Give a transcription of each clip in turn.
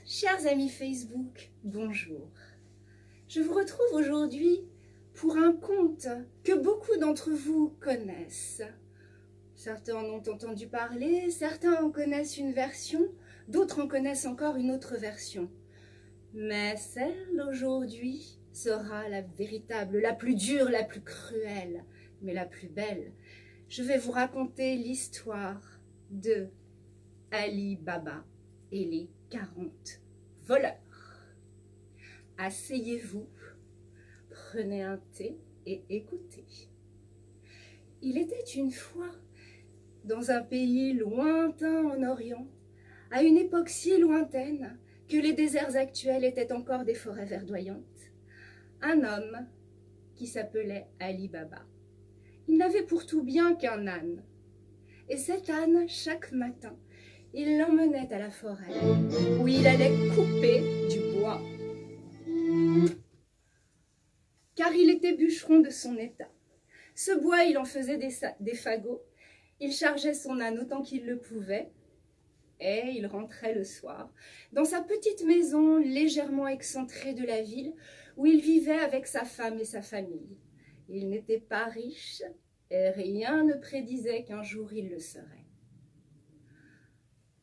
Chers amis Facebook, bonjour. Je vous retrouve aujourd'hui pour un conte que beaucoup d'entre vous connaissent. Certains en ont entendu parler, certains en connaissent une version, d'autres en connaissent encore une autre version. Mais celle d'aujourd'hui sera la véritable, la plus dure, la plus cruelle, mais la plus belle. Je vais vous raconter l'histoire de Ali Baba et les 40 voleurs. Asseyez-vous, prenez un thé et écoutez. Il était une fois, dans un pays lointain en Orient, à une époque si lointaine que les déserts actuels étaient encore des forêts verdoyantes, un homme qui s'appelait Ali Baba. Il n'avait pour tout bien qu'un âne. Et cet âne, chaque matin, il l'emmenait à la forêt, où il allait couper du bois. Car il était bûcheron de son état. Ce bois, il en faisait des fagots. Il chargeait son âne autant qu'il le pouvait, et il rentrait le soir dans sa petite maison légèrement excentrée de la ville, où il vivait avec sa femme et sa famille. Il n'était pas riche, et rien ne prédisait qu'un jour il le serait.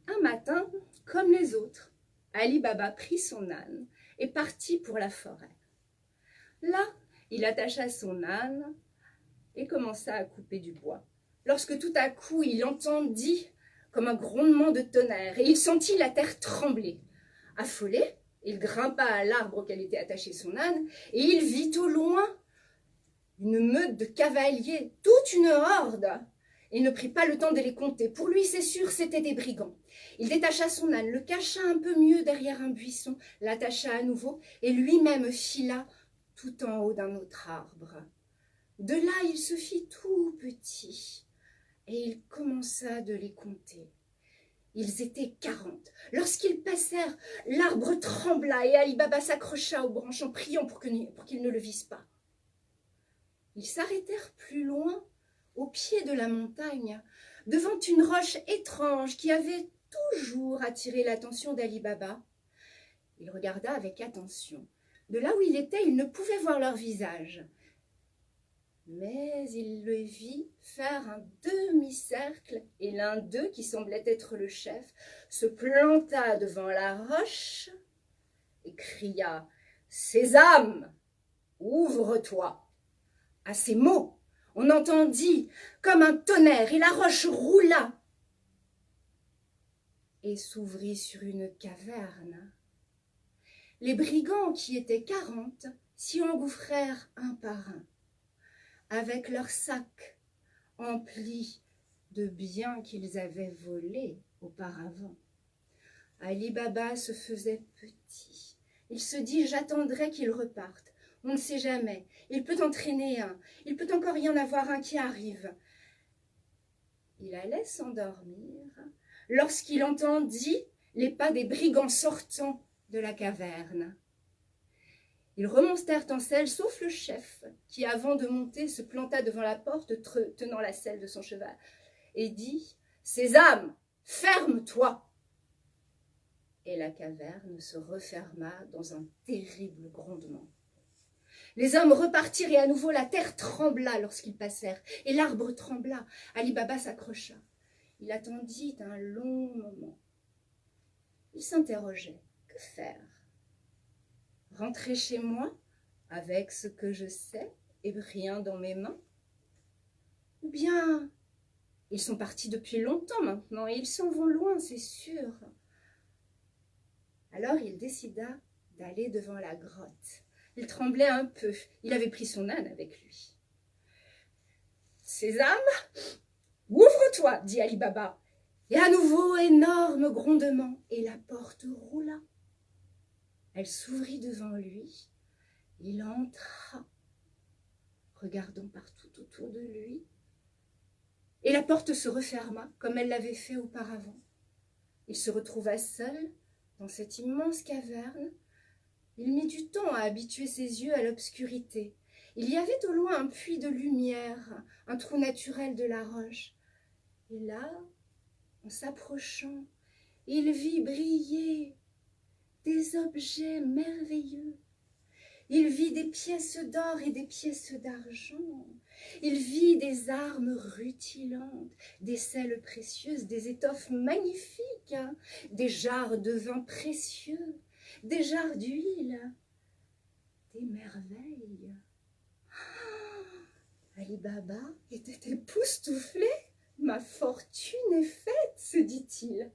Un matin, comme les autres, Ali Baba prit son âne et partit pour la forêt. Là, il attacha son âne et commença à couper du bois. Lorsque tout à coup, il entendit comme un grondement de tonnerre et il sentit la terre trembler. Affolé, il grimpa à l'arbre auquel était attaché son âne et il vit au loin une meute de cavaliers, toute une horde. Il ne prit pas le temps de les compter. Pour lui, c'est sûr, c'étaient des brigands. Il détacha son âne, le cacha un peu mieux derrière un buisson, l'attacha à nouveau et lui-même fila tout en haut d'un autre arbre. De là, il se fit tout petit et il commença de les compter. Ils étaient 40. Lorsqu'ils passèrent, l'arbre trembla et Ali Baba s'accrocha aux branches en priant pour qu'ils ne le vissent pas. Ils s'arrêtèrent plus loin, au pied de la montagne, devant une roche étrange qui avait toujours attiré l'attention d'Ali Baba. Il regarda avec attention. De là où il était, il ne pouvait voir leur visage. Mais il le vit faire un demi-cercle et l'un d'eux, qui semblait être le chef, se planta devant la roche et cria « Sésame, ouvre-toi » À ces mots, on entendit comme un tonnerre et la roche roula et s'ouvrit sur une caverne. Les brigands, qui étaient 40, s'y engouffrèrent un par un, avec leurs sacs emplis de biens qu'ils avaient volés auparavant. Ali Baba se faisait petit. Il se dit « J'attendrai qu'ils repartent. On ne sait jamais. Il peut en traîner un. Il peut encore y en avoir un qui arrive. » Il allait s'endormir lorsqu'il entendit les pas des brigands sortant de la caverne. Ils remontèrent en selle, sauf le chef, qui, avant de monter, se planta devant la porte, tenant la selle de son cheval, et dit « Sésame, ferme-toi » Et la caverne se referma dans un terrible grondement. Les hommes repartirent et à nouveau la terre trembla lorsqu'ils passèrent, et l'arbre trembla. Ali Baba s'accrocha. Il attendit un long moment. Il s'interrogeait. Que faire? Rentrer chez moi avec ce que je sais et rien dans mes mains? Ou bien, ils sont partis depuis longtemps maintenant et ils s'en vont loin, c'est sûr. Alors il décida d'aller devant la grotte. Il tremblait un peu. Il avait pris son âne avec lui. « Sésame, ouvre-toi » dit Ali Baba. Et à nouveau, énorme grondement, et la porte roula. Elle s'ouvrit devant lui. Il entra, regardant partout autour de lui. Et la porte se referma, comme elle l'avait fait auparavant. Il se retrouva seul dans cette immense caverne. Il mit du temps à habituer ses yeux à l'obscurité. Il y avait au loin un puits de lumière, un trou naturel de la roche. Et là, en s'approchant, il vit briller des objets merveilleux. Il vit des pièces d'or et des pièces d'argent. Il vit des armes rutilantes, des selles précieuses, des étoffes magnifiques, des jarres de vin précieux, des jarres d'huile, des merveilles. Ali Baba était époustouflé. Ma fortune est faite, se dit-il.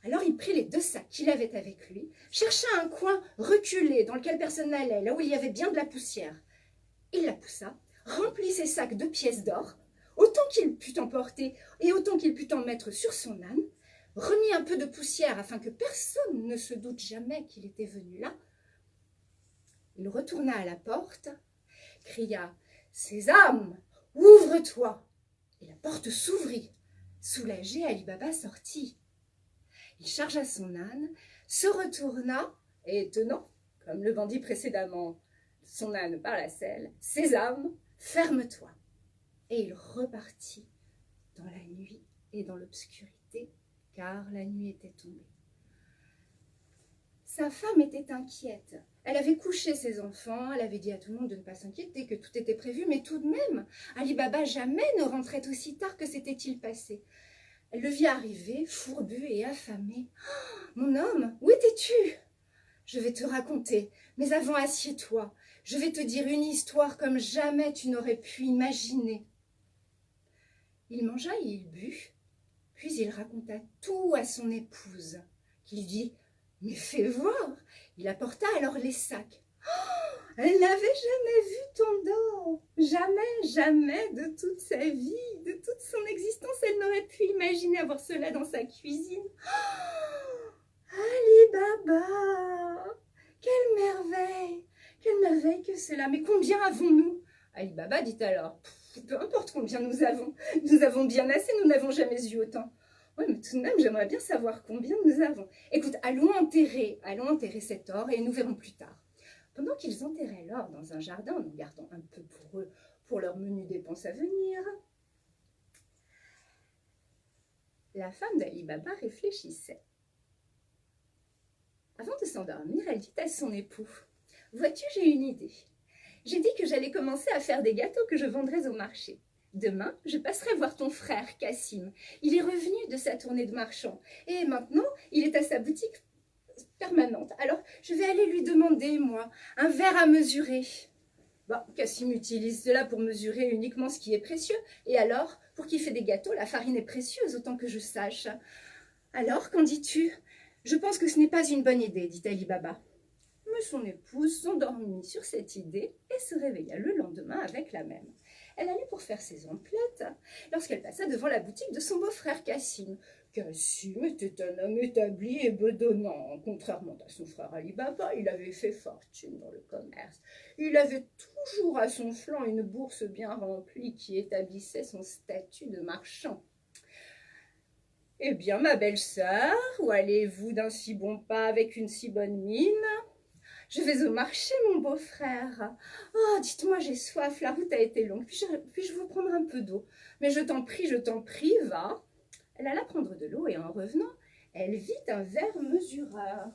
Alors il prit les 2 sacs qu'il avait avec lui, chercha un coin reculé dans lequel personne n'allait, là où il y avait bien de la poussière. Il la poussa, remplit ses sacs de pièces d'or, autant qu'il put en porter et autant qu'il put en mettre sur son âne, remit un peu de poussière afin que personne ne se doute jamais qu'il était venu là. Il retourna à la porte, cria « Sésame, ouvre-toi » et la porte s'ouvrit. Soulagé, Ali Baba sortit. Il chargea son âne, se retourna et tenant, comme le bandit précédemment, son âne par la selle, « Sésame, ferme-toi » et il repartit dans la nuit et dans l'obscurité, car la nuit était tombée. Sa femme était inquiète. Elle avait couché ses enfants, elle avait dit à tout le monde de ne pas s'inquiéter, que tout était prévu, mais tout de même, Ali Baba jamais ne rentrait aussi tard que s'était-il passé. Elle le vit arriver, fourbu et affamé. Oh, « Mon homme, où étais-tu » ?»« Je vais te raconter, mais avant assieds-toi. Je vais te dire une histoire comme jamais tu n'aurais pu imaginer. » Il mangea et il but, puis il raconta tout à son épouse, qui lui dit « Mais fais voir !» Il apporta alors les sacs. Oh, elle n'avait jamais vu tant d'or, jamais, jamais de toute sa vie, de toute son existence, elle n'aurait pu imaginer avoir cela dans sa cuisine. Oh, Ali Baba, quelle merveille que cela, mais combien avons-nous? Ali Baba dit alors, peu importe combien nous avons bien assez, nous n'avons jamais eu autant. Oui, mais tout de même, j'aimerais bien savoir combien nous avons. Écoute, allons enterrer cet or et nous verrons plus tard. Pendant qu'ils enterraient l'or dans un jardin, en gardant un peu pour eux, pour leurs menues dépenses à venir, la femme d'Ali Baba réfléchissait. Avant de s'endormir, elle dit à son époux, « Vois-tu, j'ai une idée. J'ai dit que j'allais commencer à faire des gâteaux que je vendrais au marché. Demain, je passerai voir ton frère, Cassim. Il est revenu de sa tournée de marchand. Et maintenant, il est à sa boutique permanente. Alors, je vais aller lui demander, moi, un verre à mesurer. » Bon, Cassim utilise cela pour mesurer uniquement ce qui est précieux. Et alors, pour qui fait des gâteaux, la farine est précieuse, autant que je sache. Alors, qu'en dis-tu? Je pense que ce n'est pas une bonne idée, dit Ali Baba. Mais son épouse s'endormit sur cette idée et se réveilla le lendemain avec la même. Elle allait pour faire ses emplettes lorsqu'elle passa devant la boutique de son beau-frère Cassim. Cassim était un homme établi et bedonnant. Contrairement à son frère Ali Baba, il avait fait fortune dans le commerce. Il avait toujours à son flanc une bourse bien remplie qui établissait son statut de marchand. « Eh bien, ma belle-sœur, où allez-vous d'un si bon pas avec une si bonne mine ?»« Je vais au marché, mon beau-frère. »« Oh, dites-moi, j'ai soif, la route a été longue. Puis-je vous prendre un peu d'eau? »« Mais je t'en prie, va. » Elle alla prendre de l'eau et en revenant, elle vit un verre mesureur.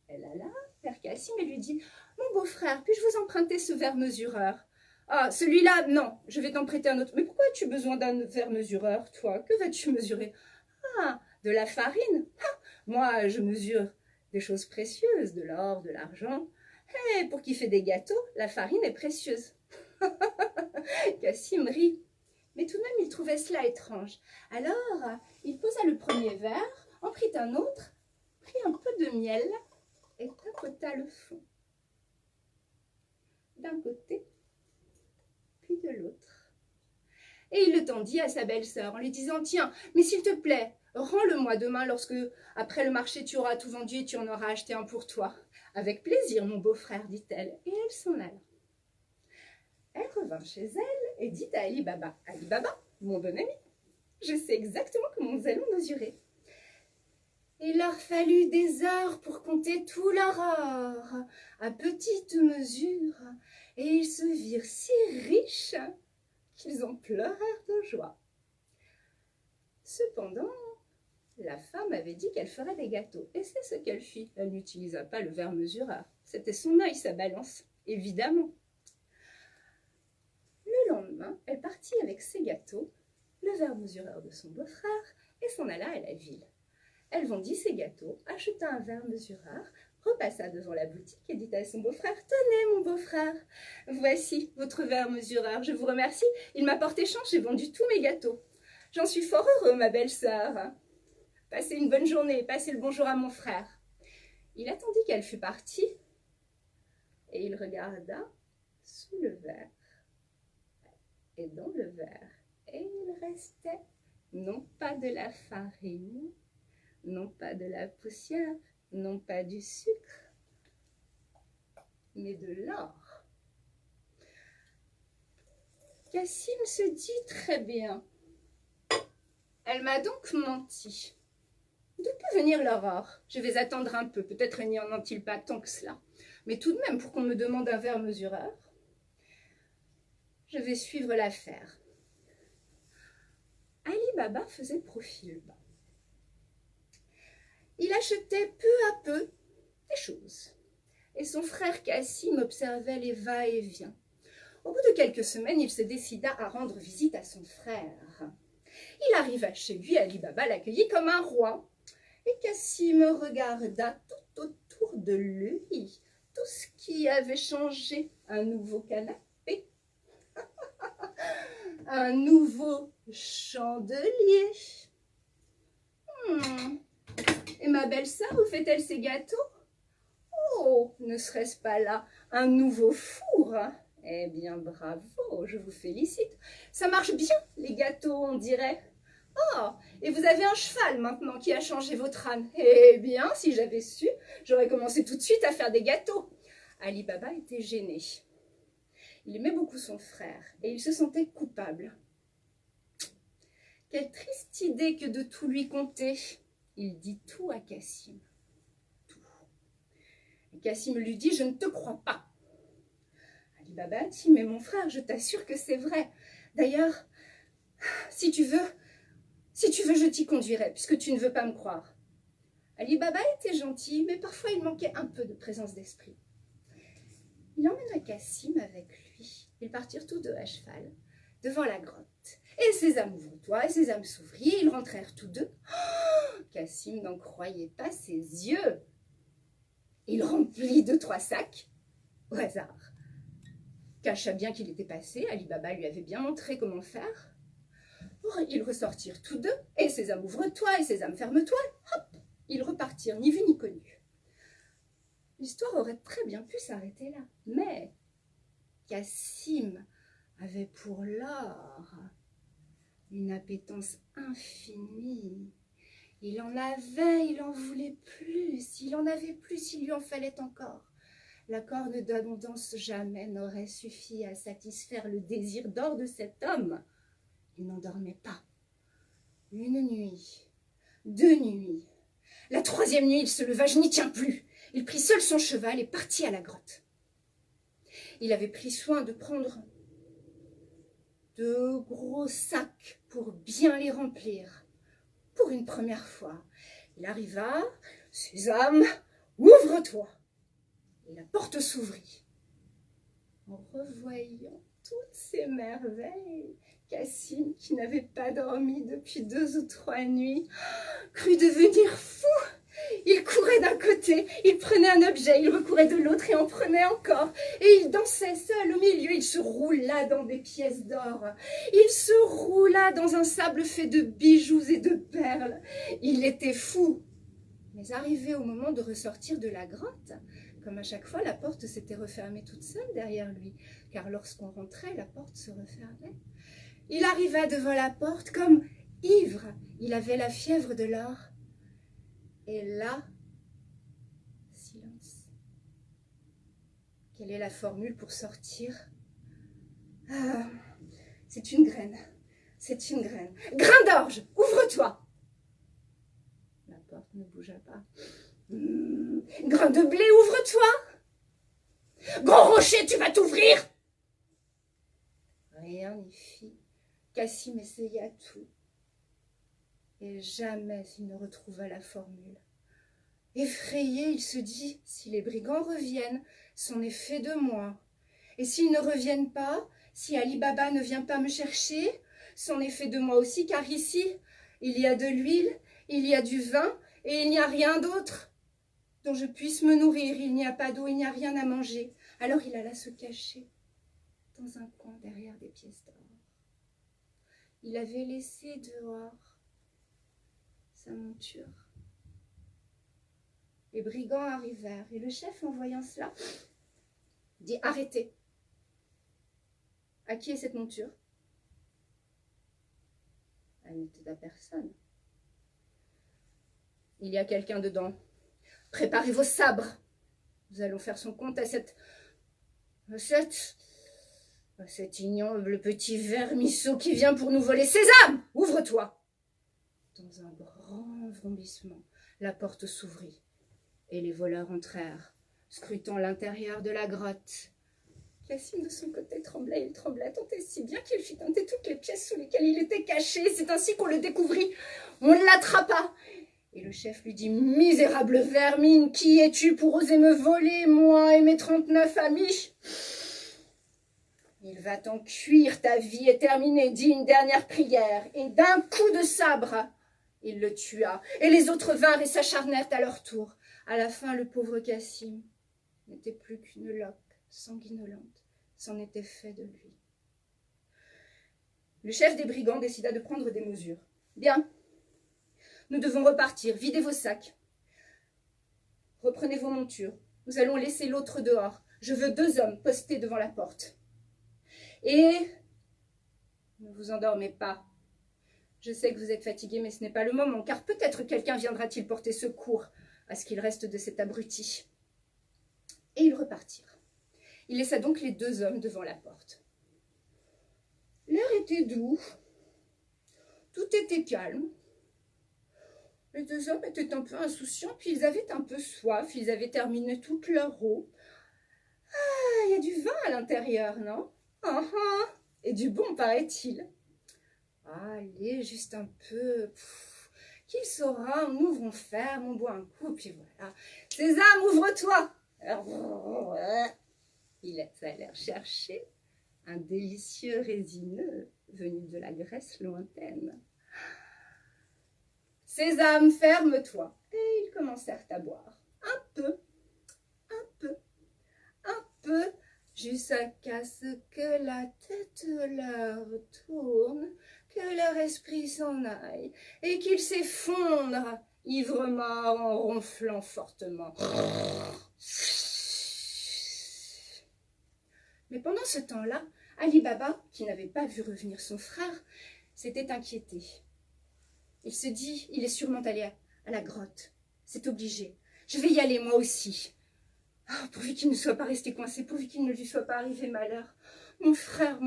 Elle alla vers Cassim et lui dit, « Mon beau-frère, puis-je vous emprunter ce verre mesureur? »« Ah, celui-là, non, je vais t'en prêter un autre. »« Mais pourquoi as-tu besoin d'un verre mesureur, toi? Que vas-tu mesurer? »« Ah, de la farine. Ah, moi, je mesure des choses précieuses, de l'or, de l'argent. Et pour qui fait des gâteaux, la farine est précieuse. » Cassim rit. Mais tout de même, il trouvait cela étrange. Alors, il posa le premier verre, en prit un autre, prit un peu de miel et tapota le fond. D'un côté, puis de l'autre. Et il le tendit à sa belle-sœur en lui disant, « Tiens, mais s'il te plaît, rends-le-moi demain lorsque, après le marché, tu auras tout vendu et tu en auras acheté un pour toi. »« Avec plaisir, mon beau-frère, dit-elle, et elle s'en alla. Elle revint chez elle et dit à Ali Baba, « Ali Baba, mon bon ami, je sais exactement comment nous allons mesurer. » Il leur fallut des heures pour compter tout leur or, à petite mesure, et ils se virent si riches qu'ils en pleurèrent de joie. Cependant, La femme avait dit qu'elle ferait des gâteaux, et c'est ce qu'elle fit. Elle n'utilisa pas le verre mesureur. C'était son œil, sa balance, évidemment. Le lendemain, elle partit avec ses gâteaux, le verre mesureur de son beau-frère, et s'en alla à la ville. Elle vendit ses gâteaux, acheta un verre mesureur, repassa devant la boutique et dit à son beau-frère « Tenez, mon beau-frère, voici votre verre mesureur, je vous remercie, il m'a porté chance, j'ai vendu tous mes gâteaux. J'en suis fort heureux, ma belle-sœur. Passez une bonne journée, passez le bonjour à mon frère. » Il attendit qu'elle fût partie, et il regarda sous le verre, et dans le verre, et il restait non pas de la farine, non pas de la poussière, non pas du sucre, mais de l'or. Cassim se dit très bien. Elle m'a donc menti. D'où peut venir leur or? Je vais attendre un peu, peut-être n'y en a-t-il pas tant que cela. Mais tout de même, pour qu'on me demande un verre mesureur, je vais suivre l'affaire. Ali Baba faisait profil bas. Il achetait peu à peu des choses. Et son frère Cassim observait les va-et-vient. Au bout de quelques semaines, il se décida à rendre visite à son frère. Il arriva chez lui, Ali Baba l'accueillit comme un roi. Et Cassim regarda tout autour de lui, tout ce qui avait changé. Un nouveau canapé, un nouveau chandelier. Et ma belle-sœur, où fait-elle ses gâteaux? Oh, ne serait-ce pas là un nouveau four? Eh bien, bravo, je vous félicite. Ça marche bien, les gâteaux, on dirait. Oh, et vous avez un cheval maintenant qui a changé votre âne. Eh bien, si j'avais su, j'aurais commencé tout de suite à faire des gâteaux. Ali Baba était gêné. Il aimait beaucoup son frère et il se sentait coupable. Quelle triste idée que de tout lui conter. Il dit tout à Cassim. Tout. Et Cassim lui dit « Je ne te crois pas ». Ali Baba dit « Mais mon frère, je t'assure que c'est vrai. D'ailleurs, si tu veux, je t'y conduirai, puisque tu ne veux pas me croire. » Ali Baba était gentil, mais parfois il manquait un peu de présence d'esprit. Il emmena Cassim avec lui. Ils partirent tous deux à cheval, devant la grotte. Et Sésame ouvre-toi, et Sésame s'ouvrit, ils rentrèrent tous deux. Oh, Cassim n'en croyait pas ses yeux. Il remplit 2-3 sacs, au hasard. Cacha bien qu'il était passé, Ali Baba lui avait bien montré comment faire. Ils ressortirent tous deux, et Sésame ouvre-toi, et Sésame ferme-toi. Hop, ils repartirent, ni vu ni connu. L'histoire aurait très bien pu s'arrêter là. Mais Cassim avait pour l'or une appétence infinie. Il en avait, il en voulait plus, il en avait plus, il lui en fallait encore. La corne d'abondance jamais n'aurait suffi à satisfaire le désir d'or de cet homme. Il n'en dormait pas. Une nuit, 2 nuits. La 3e nuit, il se leva, je n'y tiens plus. Il prit seul son cheval et partit à la grotte. Il avait pris soin de prendre de gros sacs pour bien les remplir. Pour une première fois, il arriva, « Sésame, ouvre-toi » et la porte s'ouvrit. En revoyant toutes ces merveilles, Cassim, qui n'avait pas dormi depuis 2 ou 3 nuits, crut devenir fou. Il courait d'un côté, il prenait un objet, il recourait de l'autre et en prenait encore. Et il dansait seul au milieu, il se roula dans des pièces d'or. Il se roula dans un sable fait de bijoux et de perles. Il était fou. Mais arrivé au moment de ressortir de la grotte, comme à chaque fois, la porte s'était refermée toute seule derrière lui, car lorsqu'on rentrait, la porte se refermait. Il arriva devant la porte comme ivre, il avait la fièvre de l'or. Et là, silence. Quelle est la formule pour sortir? Ah, c'est une graine, c'est une graine. Grain d'orge, ouvre-toi! La porte ne bougea pas. Grain de blé, ouvre-toi! Gros rocher, tu vas t'ouvrir! Rien n'y fit. Cassim essaya tout. Et jamais il ne retrouva la formule. Effrayé, il se dit, si les brigands reviennent, c'en est fait de moi. Et s'ils ne reviennent pas, si Ali Baba ne vient pas me chercher, c'en est fait de moi aussi, car ici, il y a de l'huile, il y a du vin, et il n'y a rien d'autre dont je puisse me nourrir. Il n'y a pas d'eau, il n'y a rien à manger. Alors il alla se cacher dans un coin derrière des pièces d'or. Il avait laissé dehors sa monture. Les brigands arrivèrent, et le chef, en voyant cela, dit « Arrêtez ! À qui est cette monture ?» Elle n'était à personne. « Il y a quelqu'un dedans. Préparez vos sabres. Nous allons faire son compte à cet ignoble petit vermisseau qui vient pour nous voler. Sésame, ouvre-toi !» Dans un grand vrombissement, la porte s'ouvrit et les voleurs entrèrent, scrutant l'intérieur de la grotte. Cassim, de son côté, tremblait, il tremblait tant et si bien qu'il fit teinter toutes les pièces sous lesquelles il était caché. C'est ainsi qu'on le découvrit. On l'attrapa. Et le chef lui dit « Misérable vermine, qui es-tu pour oser me voler, moi et mes 39 amis ? Il va t'en cuire, ta vie est terminée, dit une dernière prière. » Et d'un coup de sabre, il le tua. Et les autres vinrent et s'acharnèrent à leur tour. À la fin, le pauvre Cassim n'était plus qu'une loque sanguinolente. C'en était fait de lui. Le chef des brigands décida de prendre des mesures. « Bien, nous devons repartir. Videz vos sacs. Reprenez vos montures. Nous allons laisser l'autre dehors. Je veux 2 hommes postés devant la porte. Et ne vous endormez pas. Je sais que vous êtes fatigués, mais ce n'est pas le moment, car peut-être quelqu'un viendra-t-il porter secours à ce qu'il reste de cet abruti. » Et ils repartirent. Il laissa donc les 2 hommes devant la porte. L'air était doux. Tout était calme. Les 2 hommes étaient un peu insouciants, puis ils avaient un peu soif. Ils avaient terminé toute leur eau. Ah, il y a du vin à l'intérieur, non? Et du bon, paraît-il. Allez, juste un peu. Qu'il saura, nous ouvrons ferme, on boit un coup, puis voilà. Sésame, ouvre-toi! Ils allèrent chercher un délicieux résineux venu de la Grèce lointaine. Sésame, ferme-toi. Et ils commencèrent à boire. Un peu, jusqu'à ce que la tête leur tourne, que leur esprit s'en aille, et qu'ils s'effondrent, ivre-mort, en ronflant fortement. Mais pendant ce temps-là, Ali Baba, qui n'avait pas vu revenir son frère, s'était inquiété. Il se dit, il est sûrement allé à la grotte. C'est obligé. Je vais y aller, moi aussi. Oh, pourvu qu'il ne soit pas resté coincé, pourvu qu'il ne lui soit pas arrivé malheur. Mon frère,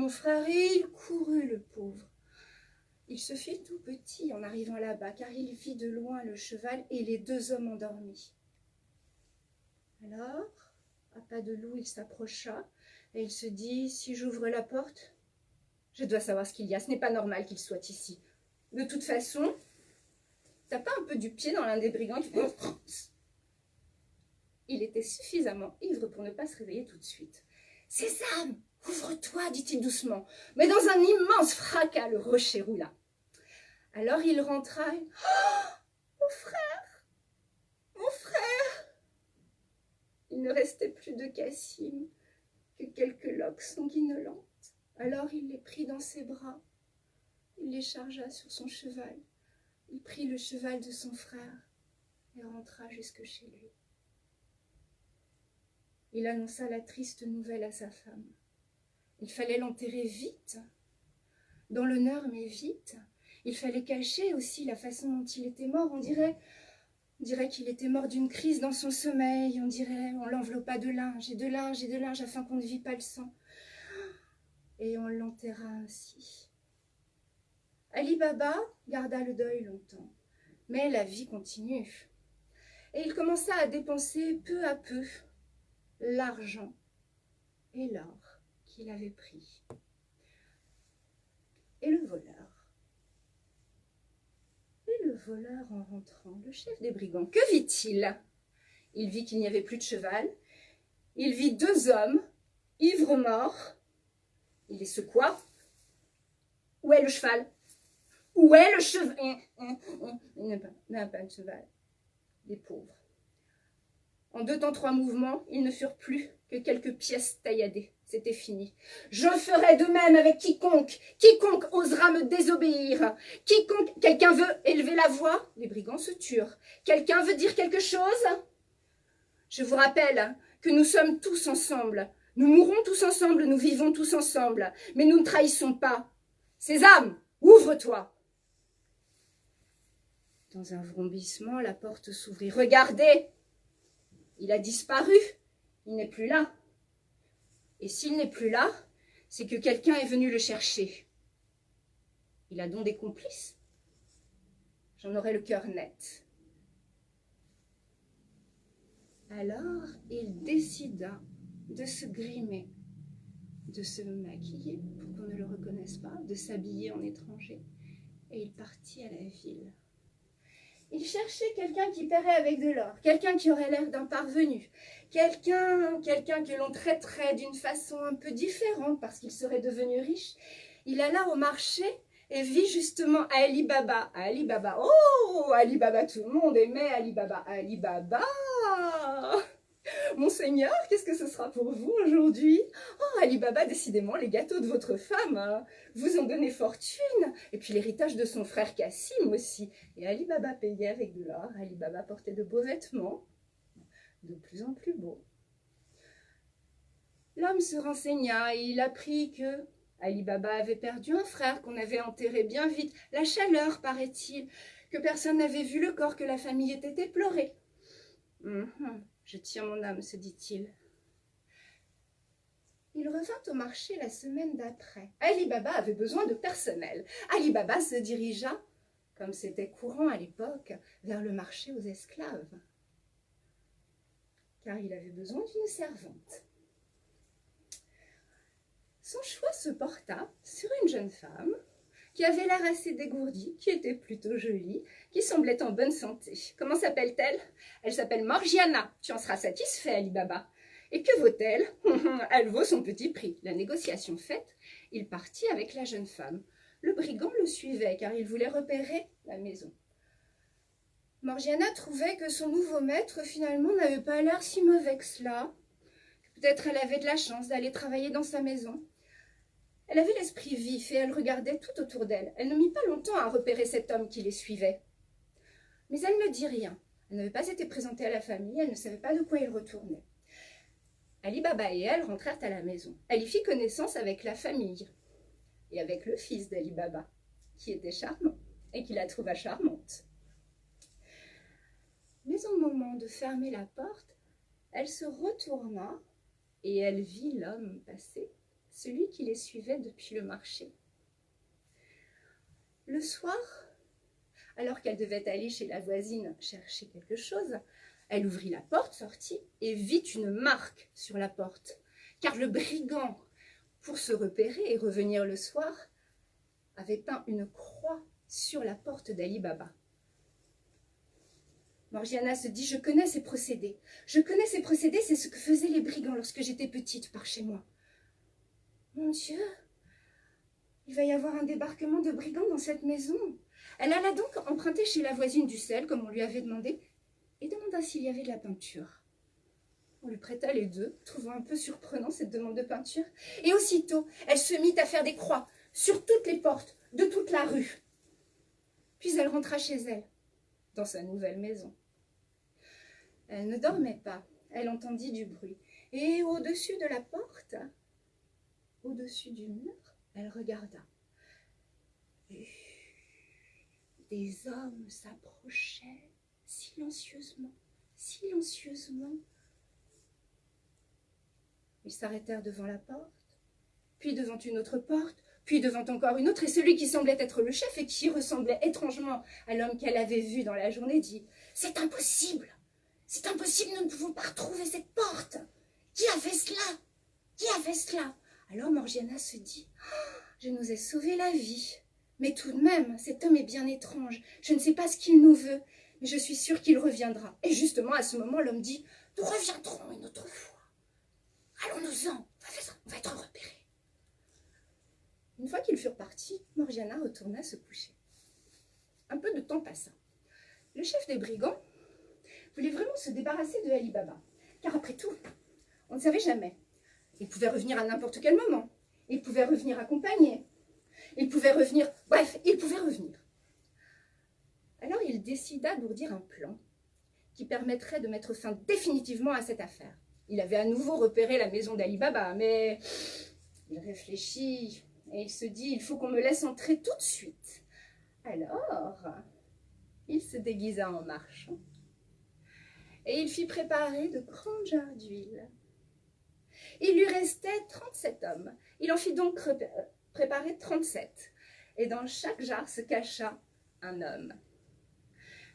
et il courut, le pauvre. Il se fit tout petit en arrivant là-bas, car il vit de loin le cheval et les 2 hommes endormis. Alors, à pas de loup, il s'approcha, et il se dit, si j'ouvre la porte, je dois savoir ce qu'il y a, ce n'est pas normal qu'il soit ici. De toute façon, t'as pas un peu du pied dans l'un des brigands qui... Il était suffisamment ivre pour ne pas se réveiller tout de suite. « Sésame, ouvre-toi » dit-il doucement. Mais dans un immense fracas, le rocher roula. Alors il rentra et... « Oh, mon frère ! Mon frère !» Il ne restait plus de Cassim que quelques loques sanguinolentes. Alors il les prit dans ses bras. Il les chargea sur son cheval. Il prit le cheval de son frère et rentra jusque chez lui. Il annonça la triste nouvelle à sa femme. Il fallait l'enterrer vite, dans l'honneur, mais vite. Il fallait cacher aussi la façon dont il était mort. On dirait qu'il était mort d'une crise dans son sommeil. On l'enveloppa de linge et de linge et de linge afin qu'on ne vît pas le sang. Et on l'enterra ainsi. Ali Baba garda le deuil longtemps, mais la vie continue. Et il commença à dépenser peu à peu l'argent et l'or qu'il avait pris. Et le voleur, et le voleur en rentrant, le chef des brigands. Que vit-il? Il vit qu'il n'y avait plus de cheval. Il vit 2 hommes, ivres morts. Il les secoua. Où est le cheval? Où est le cheval? Il n'a pas de cheval. Les pauvres. En 2 temps 3 mouvements, ils ne furent plus que quelques pièces tailladées. C'était fini. Je ferai de même avec quiconque osera me désobéir. Quelqu'un veut élever la voix? Les brigands se turent. Quelqu'un veut dire quelque chose? Je vous rappelle que nous sommes tous ensemble. Nous mourrons tous ensemble, nous vivons tous ensemble. Mais nous ne trahissons pas. Sésame, ouvre-toi. Dans un vrombissement, la porte s'ouvrit. Regardez! Il a disparu. Il n'est plus là. Et s'il n'est plus là, c'est que quelqu'un est venu le chercher. Il a donc des complices? J'en aurai le cœur net. Alors, il décida de se grimer, de se maquiller pour qu'on ne le reconnaisse pas, de s'habiller en étranger, et il partit à la ville. Il cherchait quelqu'un qui paierait avec de l'or, quelqu'un qui aurait l'air d'un parvenu, quelqu'un que l'on traiterait d'une façon un peu différente parce qu'il serait devenu riche. Il alla au marché et vit justement Ali Baba. Ali Baba, oh, Ali Baba, tout le monde aimait Ali Baba. Ali Baba, Monseigneur, qu'est-ce que ce sera pour vous aujourd'hui? Oh, Ali Baba, décidément, les gâteaux de votre femme vous ont donné fortune. Et puis l'héritage de son frère Cassim aussi. Et Ali Baba payait avec de l'or. Ali Baba portait de beaux vêtements, de plus en plus beaux. L'homme se renseigna et il apprit que Ali Baba avait perdu un frère qu'on avait enterré bien vite. La chaleur, paraît-il, que personne n'avait vu le corps, que la famille était éplorée. Je tiens mon âme, se dit-il. Il revint au marché la semaine d'après. Ali Baba avait besoin de personnel. Ali Baba se dirigea, comme c'était courant à l'époque, vers le marché aux esclaves, car il avait besoin d'une servante. Son choix se porta sur une jeune femme qui avait l'air assez dégourdie, qui était plutôt jolie, qui semblait en bonne santé. Comment s'appelle-t-elle? Elle s'appelle Morgiana. Tu en seras satisfait, Ali Baba. Et que vaut-elle? Elle vaut son petit prix. La négociation faite, il partit avec la jeune femme. Le brigand le suivait, car il voulait repérer la maison. Morgiana trouvait que son nouveau maître, finalement, n'avait pas l'air si mauvais que cela. Peut-être elle avait de la chance d'aller travailler dans sa maison. Elle avait l'esprit vif et elle regardait tout autour d'elle. Elle ne mit pas longtemps à repérer cet homme qui les suivait. Mais elle ne dit rien. Elle n'avait pas été présentée à la famille, elle ne savait pas de quoi il retournait. Ali Baba et elle rentrèrent à la maison. Elle y fit connaissance avec la famille et avec le fils d'Ali Baba, qui était charmant et qui la trouva charmante. Mais au moment de fermer la porte, elle se retourna et elle vit l'homme passer, celui qui les suivait depuis le marché. Le soir, alors qu'elle devait aller chez la voisine chercher quelque chose, elle ouvrit la porte, sortit et vit une marque sur la porte, car le brigand, pour se repérer et revenir le soir, avait peint une croix sur la porte d'Ali Baba. Morgiana se dit, je connais ces procédés. Je connais ces procédés, c'est ce que faisaient les brigands lorsque j'étais petite par chez moi. Mon Dieu, il va y avoir un débarquement de brigands dans cette maison. Elle alla donc emprunter chez la voisine du sel, comme on lui avait demandé, et demanda s'il y avait de la peinture. On lui prêta les deux, trouvant un peu surprenant cette demande de peinture. Et aussitôt, elle se mit à faire des croix sur toutes les portes de toute la rue. Puis elle rentra chez elle, dans sa nouvelle maison. Elle ne dormait pas, elle entendit du bruit. Et au-dessus de la porte, au-dessus du mur, elle regarda. Des hommes s'approchaient silencieusement, silencieusement. Ils s'arrêtèrent devant la porte, puis devant une autre porte, puis devant encore une autre, et celui qui semblait être le chef et qui ressemblait étrangement à l'homme qu'elle avait vu dans la journée dit « C'est impossible! C'est impossible, nous ne pouvons pas retrouver cette porte! Qui a fait cela? Qui a fait cela ?» Alors Morgiana se dit « Je nous ai sauvé la vie, Mais tout de même, cet homme est bien étrange. Je ne sais pas ce qu'il nous veut, mais je suis sûre qu'il reviendra. » Et justement, à ce moment, l'homme dit, « Nous reviendrons une autre fois. Allons-nous-en, on va être repérés. » Une fois qu'ils furent partis, Morgiana retourna se coucher. Un peu de temps passa. Le chef des brigands voulait vraiment se débarrasser de Ali Baba, car après tout, on ne savait jamais. Il pouvait revenir à n'importe quel moment. Il pouvait revenir accompagné. Il pouvait revenir... Bref, il pouvait revenir. Alors il décida d'ourdir un plan qui permettrait de mettre fin définitivement à cette affaire. Il avait à nouveau repéré la maison d'Ali Baba, mais il réfléchit et il se dit, il faut qu'on me laisse entrer tout de suite. Alors, il se déguisa en marchand et il fit préparer de grandes jarres d'huile. Il lui restait 37 hommes. Il en fit donc préparer 37. Et dans chaque jarre se cacha un homme.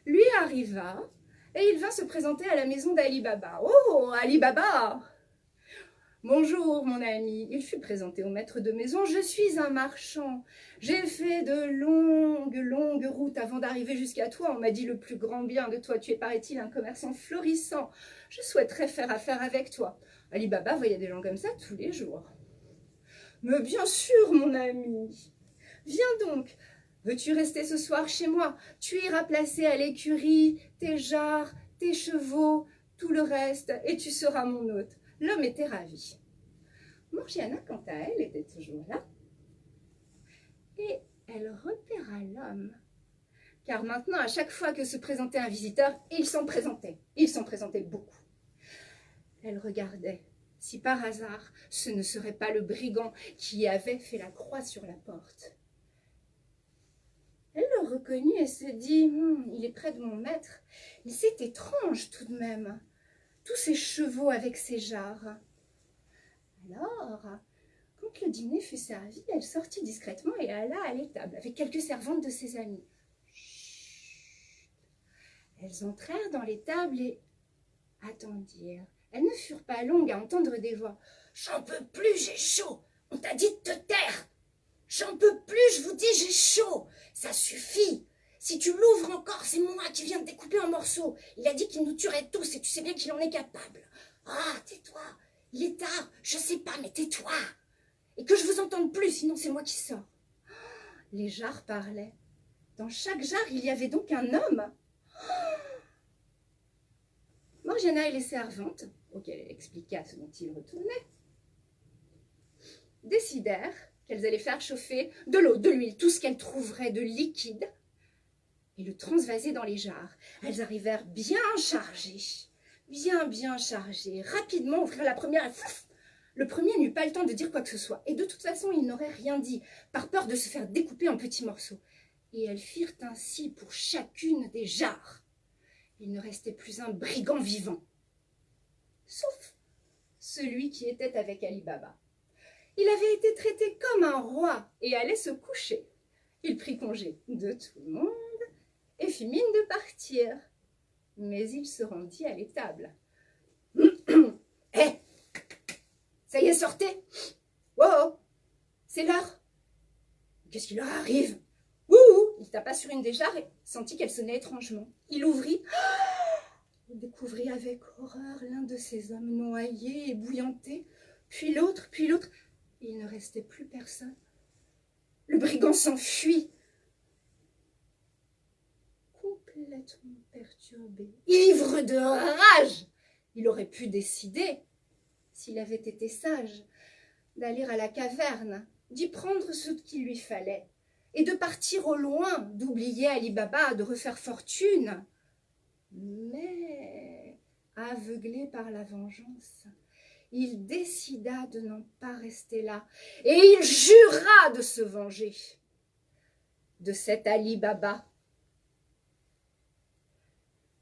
Lui arriva et il vint se présenter à la maison d'Ali Baba. « Oh, Ali Baba !»« Bonjour, mon ami. » Il fut présenté au maître de maison. « Je suis un marchand. J'ai fait de longues routes avant d'arriver jusqu'à toi. On m'a dit le plus grand bien de toi. Tu es, paraît-il, un commerçant florissant. Je souhaiterais faire affaire avec toi. » Ali Baba voyait des gens comme ça tous les jours. « Mais bien sûr, mon ami. Viens donc. Veux-tu rester ce soir chez moi? Tu iras placer à l'écurie tes jarres, tes chevaux, tout le reste, et tu seras mon hôte. » L'homme était ravi. Morgiana, quant à elle, était toujours là. Et elle repéra l'homme. Car maintenant, à chaque fois que se présentait un visiteur, il s'en présentait. Il s'en présentait beaucoup. Elle regardait si par hasard ce ne serait pas le brigand qui avait fait la croix sur la porte. Elle le reconnut et se dit, il est près de mon maître, mais c'est étrange tout de même, tous ces chevaux avec ces jarres. Alors, quand le dîner fut servi, elle sortit discrètement et alla à l'étable avec quelques servantes de ses amies. Chut. Elles entrèrent dans l'étable et attendirent. Elles ne furent pas longues à entendre des voix. « J'en peux plus, j'ai chaud. On t'a dit de te taire. J'en peux plus, je vous dis, j'ai chaud. Ça suffit. Si tu l'ouvres encore, c'est moi qui viens de découper en morceaux. Il a dit qu'il nous tuerait tous et tu sais bien qu'il en est capable. Ah, tais-toi. Il est tard, je sais pas, mais tais-toi. Et que je vous entende plus, sinon c'est moi qui sors. » Les jarres parlaient. Dans chaque jarre, il y avait donc un homme. Morgiana et les servantes, auxquelles elle expliqua ce dont il retournait, décidèrent qu'elles allaient faire chauffer de l'eau, de l'huile, tout ce qu'elles trouveraient de liquide, et le transvaser dans les jarres. Elles arrivèrent bien chargées, bien chargées. Rapidement ouvrirent la première et fouf, le premier n'eut pas le temps de dire quoi que ce soit. Et de toute façon, il n'aurait rien dit, par peur de se faire découper en petits morceaux. Et elles firent ainsi pour chacune des jarres. Il ne restait plus un brigand vivant, sauf celui qui était avec Ali Baba. Il avait été traité comme un roi et allait se coucher. Il prit congé de tout le monde et fit mine de partir. Mais il se rendit à l'étable. « Hé, ça y est, sortez. Oh, c'est l'heure. Qu'est-ce qui leur arrive? » Il tapa sur une des jarres et sentit qu'elle sonnait étrangement. Il ouvrit. Il découvrit avec horreur l'un de ces hommes noyés et bouillantés, puis l'autre. Il ne restait plus personne. Le brigand s'enfuit. Complètement perturbé, ivre de rage, il aurait pu décider, s'il avait été sage, d'aller à la caverne, d'y prendre ce qu'il lui fallait, et de partir au loin, d'oublier Ali Baba, de refaire fortune. Mais, aveuglé par la vengeance, il décida de n'en pas rester là, et il jura de se venger de cet Ali Baba.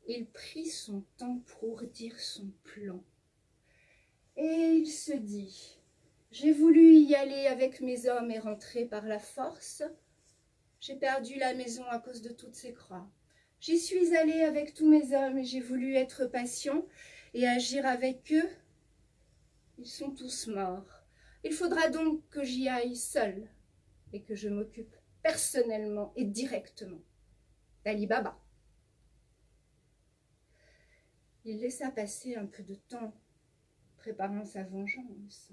Il prit son temps pour dire son plan, et il se dit, j'ai voulu y aller avec mes hommes et rentrer par la force. J'ai perdu la maison à cause de toutes ces croix. J'y suis allé avec tous mes hommes et j'ai voulu être patient et agir avec eux. Ils sont tous morts. Il faudra donc que j'y aille seul et que je m'occupe personnellement et directement d'Ali Baba. Il laissa passer un peu de temps, préparant sa vengeance,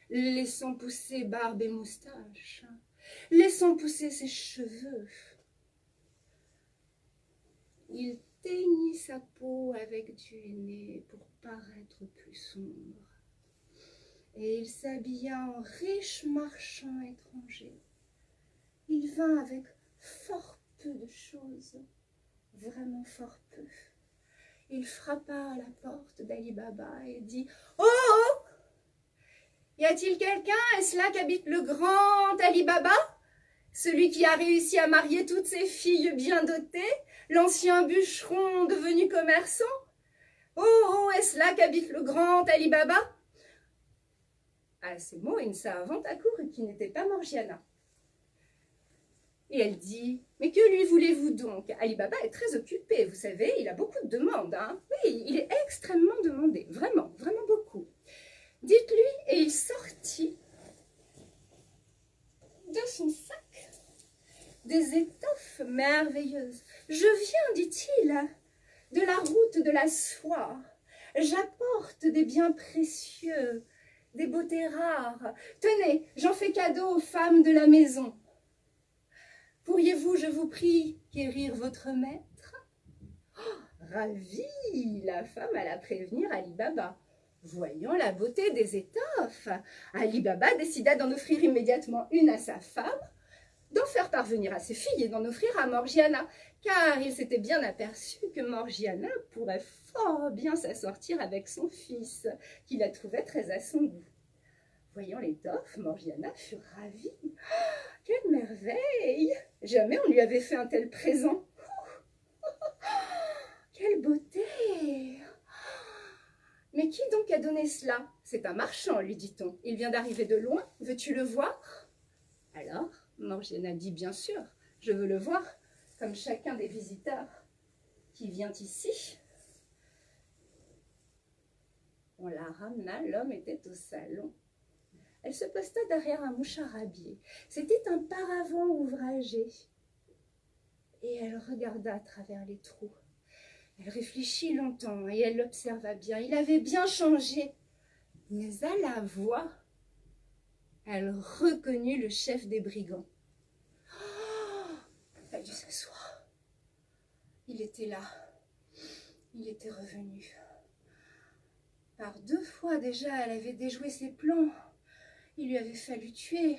laissant pousser barbe et moustache, laissant pousser ses cheveux. Il teignit sa peau avec du henné pour paraître plus sombre. Et il s'habilla en riche marchand étranger. Il vint avec fort peu de choses, vraiment fort peu. Il frappa à la porte d'Ali Baba et dit « Oh, oh! Y a-t-il quelqu'un? Est-ce là qu'habite le grand Ali Baba? Celui qui a réussi à marier toutes ses filles bien dotées, l'ancien bûcheron devenu commerçant? Oh, oh, est-ce là qu'habite le grand Ali Baba ?» À ces mots, une servante accourut qui n'était pas Morgiana. Et elle dit « Mais que lui voulez-vous donc? Ali Baba est très occupé, vous savez, il a beaucoup de demandes. Hein? Oui, il est extrêmement demandé, vraiment, vraiment beaucoup. Dites-lui, et il sortit de son sac des étoffes merveilleuses. Je viens, dit-il, de la route de la soie. J'apporte des biens précieux, des beautés rares. Tenez, j'en fais cadeau aux femmes de la maison. Pourriez-vous, je vous prie, quérir votre maître? Oh, ravie, la femme alla prévenir Ali Baba. Voyant la beauté des étoffes, Ali Baba décida d'en offrir immédiatement une à sa femme, d'en faire parvenir à ses filles et d'en offrir à Morgiana, car il s'était bien aperçu que Morgiana pourrait fort bien s'assortir avec son fils, qui la trouvait très à son goût. Voyant l'étoffe, Morgiana fut ravie. Oh, quelle merveille! Jamais on lui avait fait un tel présent. Quelle beauté! Mais qui donc a donné cela? C'est un marchand, lui dit-on. Il vient d'arriver de loin. Veux-tu le voir? Alors, Morgiana dit bien sûr, je veux le voir, comme chacun des visiteurs qui vient ici. On la ramena, l'homme était au salon. Elle se posta derrière un moucharabier. C'était un paravent ouvragé. Et elle regarda à travers les trous. Elle réfléchit longtemps et elle l'observa bien. Il avait bien changé. Mais à la voix, elle reconnut le chef des brigands. Oh, elle dut s'asseoir. Il était là. Il était revenu. Par 2 fois déjà, elle avait déjoué ses plans. Il lui avait fallu tuer.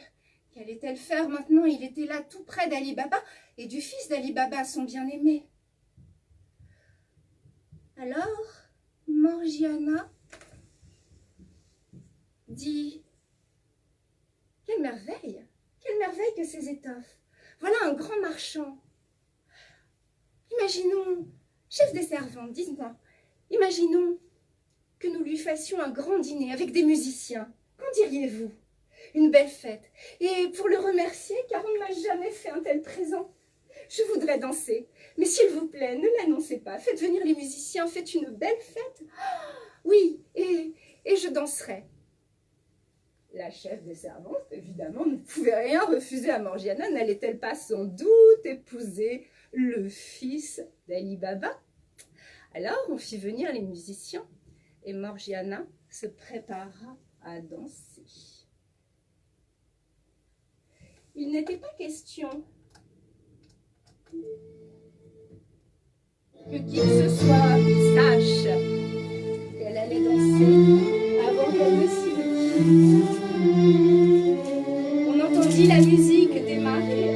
Qu'allait-elle faire maintenant? Il était là tout près d'Ali Baba et du fils d'Ali Baba, son bien-aimé. Alors, Morgiana dit « Quelle merveille que ces étoffes! Voilà un grand marchand. Imaginons, chef des servantes, dites-moi, imaginons que nous lui fassions un grand dîner avec des musiciens. Qu'en diriez-vous? Une belle fête. Et pour le remercier, car on ne m'a jamais fait un tel présent, je voudrais danser. Mais s'il vous plaît, ne l'annoncez pas. Faites venir les musiciens, faites une belle fête. Oui, et je danserai. » La chef des servantes, évidemment, ne pouvait rien refuser à Morgiana. N'allait-elle pas sans doute épouser le fils d'Ali Baba? Alors, on fit venir les musiciens et Morgiana se prépara à danser. Il n'était pas question que qui que ce soit sache qu'elle allait danser avant qu'elle ne s'y mette. On entendit la musique démarrer,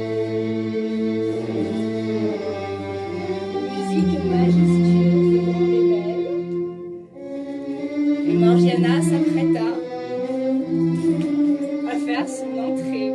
musique majestueuse et grande et belle, et Morgiana s'apprêta à faire son entrée.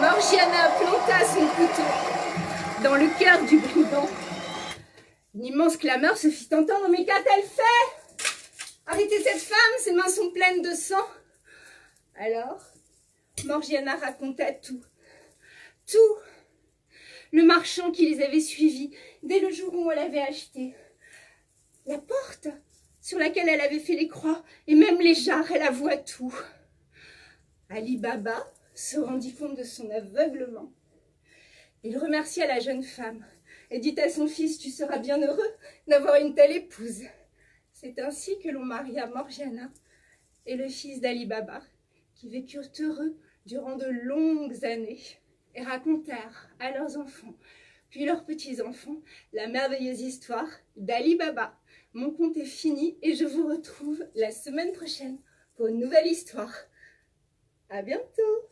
Morgiana planta son couteau dans le cœur du brigand. Une immense clameur se fit entendre. « Mais qu'a-t-elle fait? Arrêtez cette femme, ses mains sont pleines de sang. » Alors, Morgiana raconta tout. Tout. Le marchand qui les avait suivis dès le jour où on l'avait acheté. La porte sur laquelle elle avait fait les croix et même les jarres, elle avoua tout. Ali Baba se rendit compte de son aveuglement. Il remercia la jeune femme et dit à son fils « Tu seras bien heureux d'avoir une telle épouse. » C'est ainsi que l'on maria Morgiana et le fils d'Ali Baba, qui vécurent heureux durant de longues années et racontèrent à leurs enfants, puis leurs petits-enfants, la merveilleuse histoire d'Ali Baba. Mon conte est fini et je vous retrouve la semaine prochaine pour une nouvelle histoire. À bientôt!